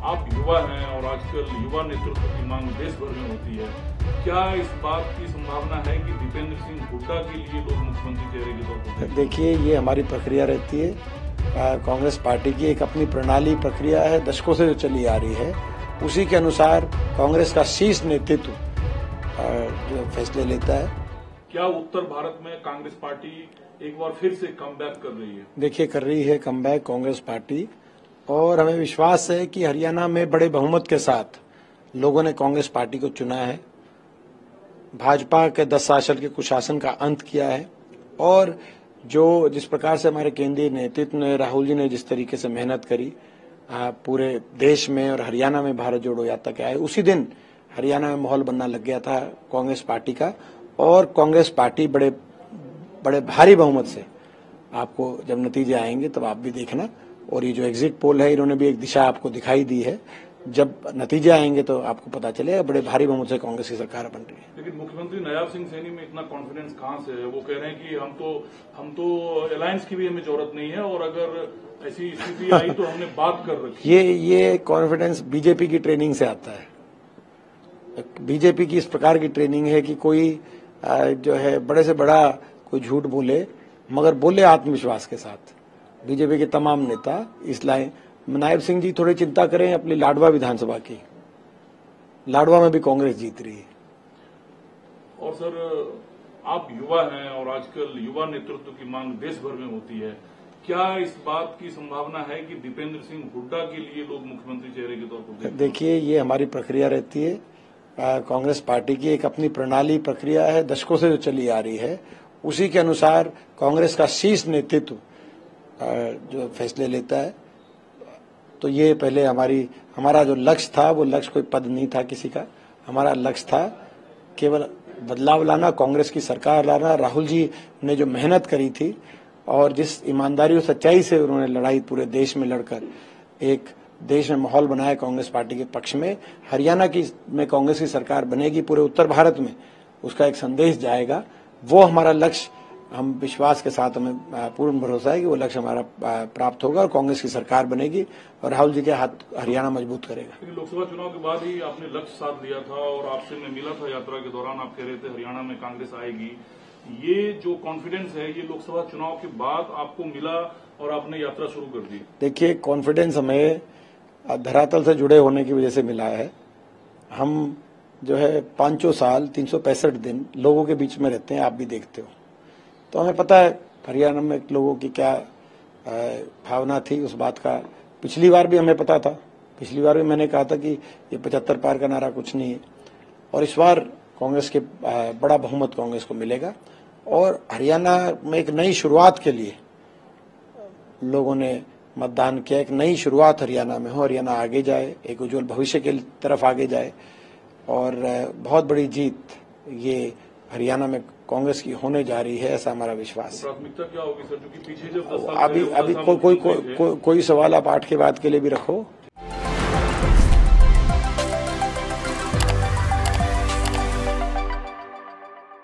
आप युवा हैं और आजकल युवा नेतृत्व की मांग देश भर में होती है। क्या इस बात की संभावना है कि दीपेंद्र सिंह हुड्डा के लिए लोग मुख्यमंत्री चेहरे के तौर पर? देखिए, ये हमारी प्रक्रिया रहती है। कांग्रेस पार्टी की एक अपनी प्रणाली प्रक्रिया है, दशकों से जो चली आ रही है, उसी के अनुसार कांग्रेस का शीर्ष नेतृत्व जो फैसले लेता है। क्या उत्तर भारत में कांग्रेस पार्टी एक बार फिर से कमबैक कर रही है? देखिए, कर रही है कमबैक कांग्रेस पार्टी, और हमें विश्वास है कि हरियाणा में बड़े बहुमत के साथ लोगों ने कांग्रेस पार्टी को चुना है। भाजपा के 10 साल के कुशासन का अंत किया है, और जो जिस प्रकार से हमारे केंद्रीय नेतृत्व ने, राहुल जी ने जिस तरीके से मेहनत करी पूरे देश में और हरियाणा में भारत जोड़ो यात्रा के आए, उसी दिन हरियाणा में माहौल बनना लग गया था कांग्रेस पार्टी का। और कांग्रेस पार्टी बड़े भारी बहुमत से, आपको जब नतीजे आएंगे तब आप भी देखना, और ये जो एग्जिट पोल है, इन्होंने भी एक दिशा आपको दिखाई दी है। जब नतीजे आएंगे तो आपको पता चलेगा, बड़े भारी बहुमत से कांग्रेस की सरकार बन रही है। लेकिन मुख्यमंत्री नायब सिंह सैनी में इतना कॉन्फिडेंस कहां से है? वो कह रहे हैं कि हम तो अलायंस की भी हमें जरूरत नहीं है, और अगर ऐसी स्थिति आई तो हमने बात कर रखी। ये कॉन्फिडेंस बीजेपी की ट्रेनिंग से आता है। बीजेपी की इस प्रकार की ट्रेनिंग है कि कोई जो है बड़े से बड़ा कोई झूठ बोले, मगर बोले आत्मविश्वास के साथ। बीजेपी के तमाम नेता इसलिए नायब सिंह जी थोड़ी चिंता करें अपनी लाडवा विधानसभा की। लाडवा में भी कांग्रेस जीत रही है। और सर, आप युवा हैं और आजकल युवा नेतृत्व की मांग देश भर में होती है। क्या इस बात की संभावना है कि दीपेंद्र सिंह हुड्डा के लिए लोग मुख्यमंत्री चेहरे के तौर पर? देखिए, ये हमारी प्रक्रिया रहती है। कांग्रेस पार्टी की एक अपनी प्रणाली प्रक्रिया है, दशकों से जो चली आ रही है, उसी के अनुसार कांग्रेस का शीर्ष नेतृत्व जो फैसले लेता है। तो ये पहले हमारा जो लक्ष्य था, वो लक्ष्य कोई पद नहीं था किसी का। हमारा लक्ष्य था केवल बदलाव लाना, कांग्रेस की सरकार लाना। राहुल जी ने जो मेहनत करी थी और जिस ईमानदारी और सच्चाई से उन्होंने लड़ाई पूरे देश में लड़कर एक देश में माहौल बनाया कांग्रेस पार्टी के पक्ष में, हरियाणा में कांग्रेस की सरकार बनेगी, पूरे उत्तर भारत में उसका एक संदेश जाएगा। वो हमारा लक्ष्य, हम विश्वास के साथ, हमें पूर्ण भरोसा है कि वो लक्ष्य हमारा प्राप्त होगा और कांग्रेस की सरकार बनेगी और राहुल जी के हाथ हरियाणा मजबूत करेगा। लोकसभा चुनाव के बाद ही आपने लक्ष्य साध लिया था और आपसे मैं मिला था यात्रा के दौरान, आप कह रहे थे हरियाणा में कांग्रेस आएगी। ये जो कॉन्फिडेंस है, ये लोकसभा चुनाव के बाद आपको मिला और आपने यात्रा शुरू कर दी? देखिए, कॉन्फिडेंस हमें धरातल से जुड़े होने की वजह से मिला है। हम जो है 500 साल 365 दिन लोगों के बीच में रहते हैं, आप भी देखते हो, तो हमें पता है हरियाणा में लोगों की क्या भावना थी उस बात का। पिछली बार भी हमें पता था, पिछली बार भी मैंने कहा था कि ये 75 पार का नारा कुछ नहीं है, और इस बार कांग्रेस के बड़ा बहुमत कांग्रेस को मिलेगा। और हरियाणा में एक नई शुरुआत के लिए लोगों ने मतदान किया। एक नई शुरुआत हरियाणा में हो, हरियाणा आगे जाए, एक उज्जवल भविष्य की तरफ आगे जाए, और बहुत बड़ी जीत ये हरियाणा में कांग्रेस की होने जा रही है, ऐसा हमारा विश्वास है। प्राथमिकता क्या होगी सर? क्योंकि पीछे जब 10 साल अभी कोई सवाल आप 8 के बाद के लिए भी रखो।